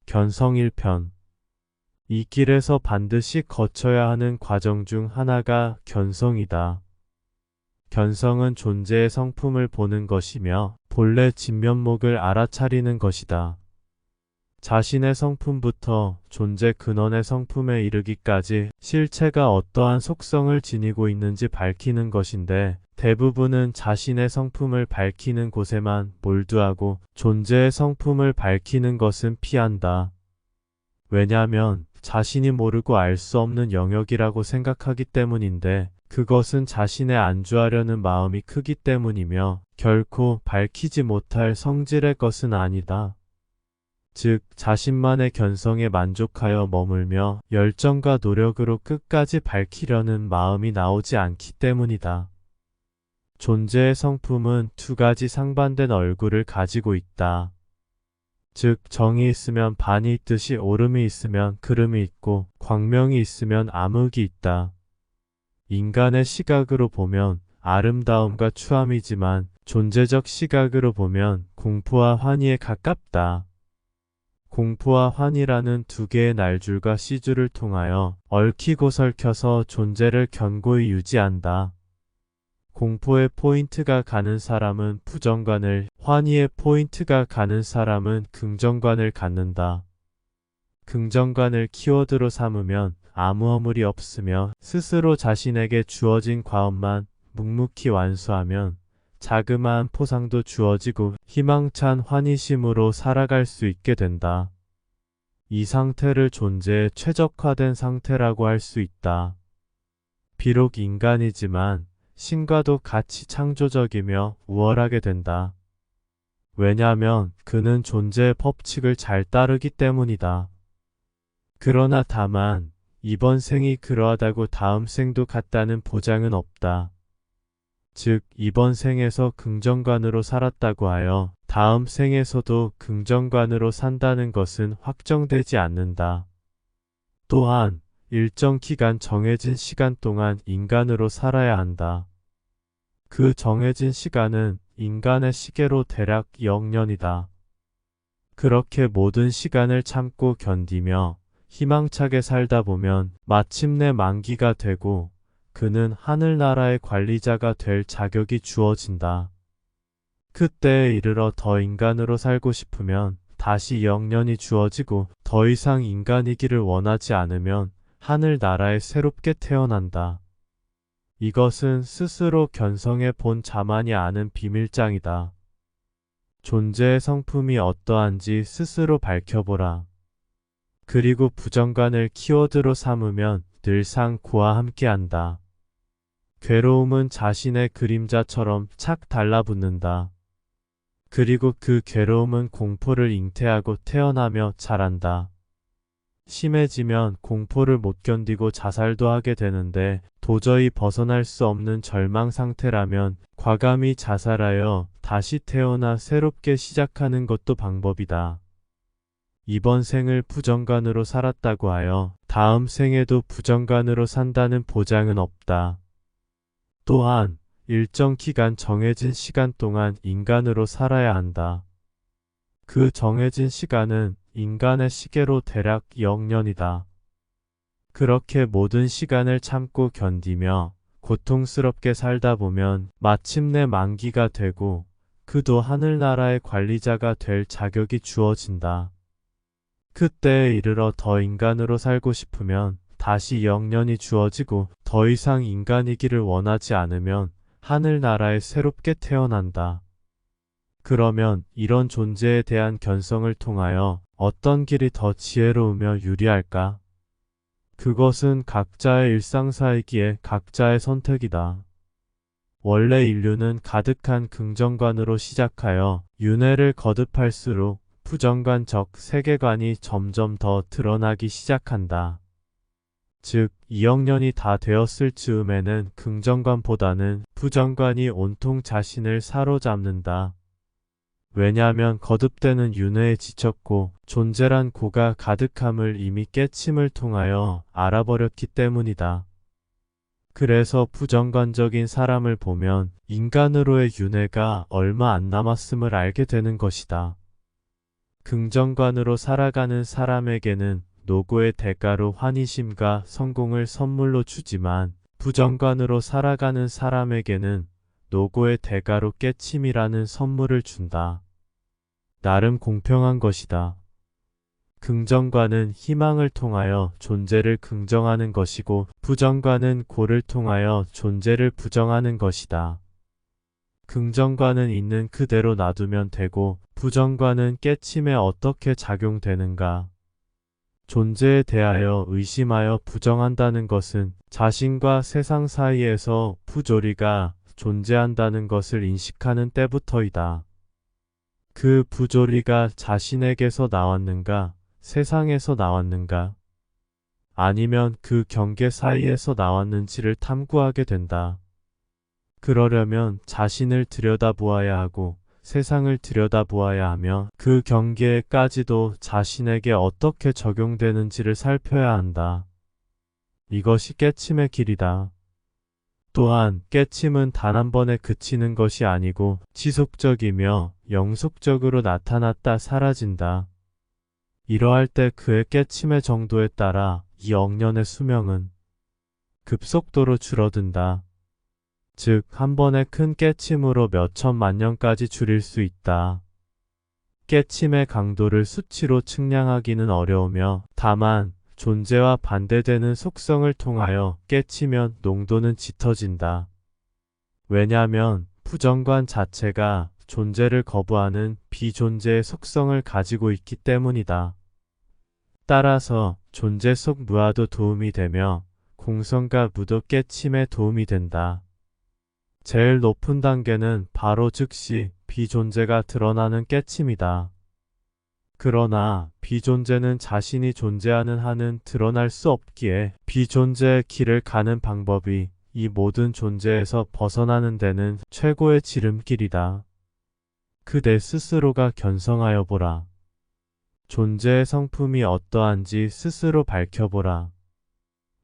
견성 1편. 이 길에서 반드시 거쳐야 하는 과정 중 하나가 견성이다. 견성은 존재의 성품을 보는 것이며 본래 진면목을 알아차리는 것이다. 자신의 성품부터 존재 근원의 성품에 이르기까지 실체가 어떠한 속성을 지니고 있는지 밝히는 것인데, 대부분은 자신의 성품을 밝히는 곳에만 몰두하고 존재의 성품을 밝히는 것은 피한다. 왜냐하면 자신이 모르고 알 수 없는 영역이라고 생각하기 때문인데, 그것은 자신에 안주하려는 마음이 크기 때문이며 결코 밝히지 못할 성질의 것은 아니다. 즉, 자신만의 견성에 만족하여 머물며 열정과 노력으로 끝까지 밝히려는 마음이 나오지 않기 때문이다. 존재의 성품은 두 가지 상반된 얼굴을 가지고 있다. 즉, 정이 있으면 반이 있듯이 오름이 있으면 그름이 있고 광명이 있으면 암흑이 있다. 인간의 시각으로 보면 아름다움과 추함이지만 존재적 시각으로 보면 공포와 환희에 가깝다. 공포와 환희라는 두 개의 날줄과 씨줄을 통하여 얽히고 설켜서 존재를 견고히 유지한다. 공포의 포인트가 가는 사람은 부정관을, 환희의 포인트가 가는 사람은 긍정관을 갖는다. 긍정관을 키워드로 삼으면 아무 허물이 없으며 스스로 자신에게 주어진 과업만 묵묵히 완수하면 자그마한 포상도 주어지고 희망찬 환희심으로 살아갈 수 있게 된다. 이 상태를 존재의 최적화된 상태라고 할 수 있다. 비록 인간이지만 신과도 같이 창조적이며 우월하게 된다. 왜냐하면 그는 존재의 법칙을 잘 따르기 때문이다. 그러나 다만 이번 생이 그러하다고 다음 생도 같다는 보장은 없다. 즉, 이번 생에서 긍정관으로 살았다고 하여 다음 생에서도 긍정관으로 산다는 것은 확정되지 않는다. 또한 일정 기간 정해진 시간 동안 인간으로 살아야 한다. 그 정해진 시간은 인간의 시계로 대략 0년이다. 그렇게 모든 시간을 참고 견디며 희망차게 살다 보면 마침내 만기가 되고 그는 하늘나라의 관리자가 될 자격이 주어진다. 그때에 이르러 더 인간으로 살고 싶으면 다시 영년이 주어지고 더 이상 인간이기를 원하지 않으면 하늘나라에 새롭게 태어난다. 이것은 스스로 견성해 본 자만이 아는 비밀장이다. 존재의 성품이 어떠한지 스스로 밝혀보라. 그리고 부정관을 키워드로 삼으면 늘상 그와 함께한다. 괴로움은 자신의 그림자처럼 착 달라붙는다. 그리고 그 괴로움은 공포를 잉태하고 태어나며 자란다. 심해지면 공포를 못 견디고 자살도 하게 되는데, 도저히 벗어날 수 없는 절망 상태라면 과감히 자살하여 다시 태어나 새롭게 시작하는 것도 방법이다. 이번 생을 부정관으로 살았다고 하여 다음 생에도 부정관으로 산다는 보장은 없다. 또한 일정 기간 정해진 시간 동안 인간으로 살아야 한다. 그 정해진 시간은 인간의 시계로 대략 0년이다. 그렇게 모든 시간을 참고 견디며 고통스럽게 살다 보면 마침내 만기가 되고 그도 하늘나라의 관리자가 될 자격이 주어진다. 그때에 이르러 더 인간으로 살고 싶으면 다시 0년이 주어지고 더 이상 인간이기를 원하지 않으면 하늘나라에 새롭게 태어난다. 그러면 이런 존재에 대한 견성을 통하여 어떤 길이 더 지혜로우며 유리할까? 그것은 각자의 일상사이기에 각자의 선택이다. 원래 인류는 가득한 긍정관으로 시작하여 윤회를 거듭할수록 부정관적 세계관이 점점 더 드러나기 시작한다. 즉, 2억 년이 다 되었을 즈음에는 긍정관보다는 부정관이 온통 자신을 사로잡는다. 왜냐하면 거듭되는 윤회에 지쳤고 존재란 고가 가득함을 이미 깨침을 통하여 알아버렸기 때문이다. 그래서 부정관적인 사람을 보면 인간으로의 윤회가 얼마 안 남았음을 알게 되는 것이다. 긍정관으로 살아가는 사람에게는 노고의 대가로 환희심과 성공을 선물로 주지만 부정관으로 살아가는 사람에게는 노고의 대가로 깨침이라는 선물을 준다. 나름 공평한 것이다. 긍정관은 희망을 통하여 존재를 긍정하는 것이고 부정관은 고를 통하여 존재를 부정하는 것이다. 긍정관은 있는 그대로 놔두면 되고 부정관은 깨침에 어떻게 작용되는가? 존재에 대하여 의심하여 부정한다는 것은 자신과 세상 사이에서 부조리가 존재한다는 것을 인식하는 때부터이다. 그 부조리가 자신에게서 나왔는가? 세상에서 나왔는가? 아니면 그 경계 사이에서 나왔는지를 탐구하게 된다. 그러려면 자신을 들여다보아야 하고 세상을 들여다보아야 하며 그 경계에까지도 자신에게 어떻게 적용되는지를 살펴야 한다. 이것이 깨침의 길이다. 또한 깨침은 단 한 번에 그치는 것이 아니고 지속적이며 영속적으로 나타났다 사라진다. 이러할 때 그의 깨침의 정도에 따라 이 억년의 수명은 급속도로 줄어든다. 즉, 한 번의 큰 깨침으로 몇 천만 년까지 줄일 수 있다. 깨침의 강도를 수치로 측량하기는 어려우며 다만 존재와 반대되는 속성을 통하여 깨치면 농도는 짙어진다. 왜냐하면 부정관 자체가 존재를 거부하는 비존재의 속성을 가지고 있기 때문이다. 따라서 존재 속 무아도 도움이 되며 공성과 무도 깨침에 도움이 된다. 제일 높은 단계는 바로 즉시 비존재가 드러나는 깨침이다. 그러나 비존재는 자신이 존재하는 한은 드러날 수 없기에 비존재의 길을 가는 방법이 이 모든 존재에서 벗어나는 데는 최고의 지름길이다. 그대 스스로가 견성하여 보라. 존재의 성품이 어떠한지 스스로 밝혀보라.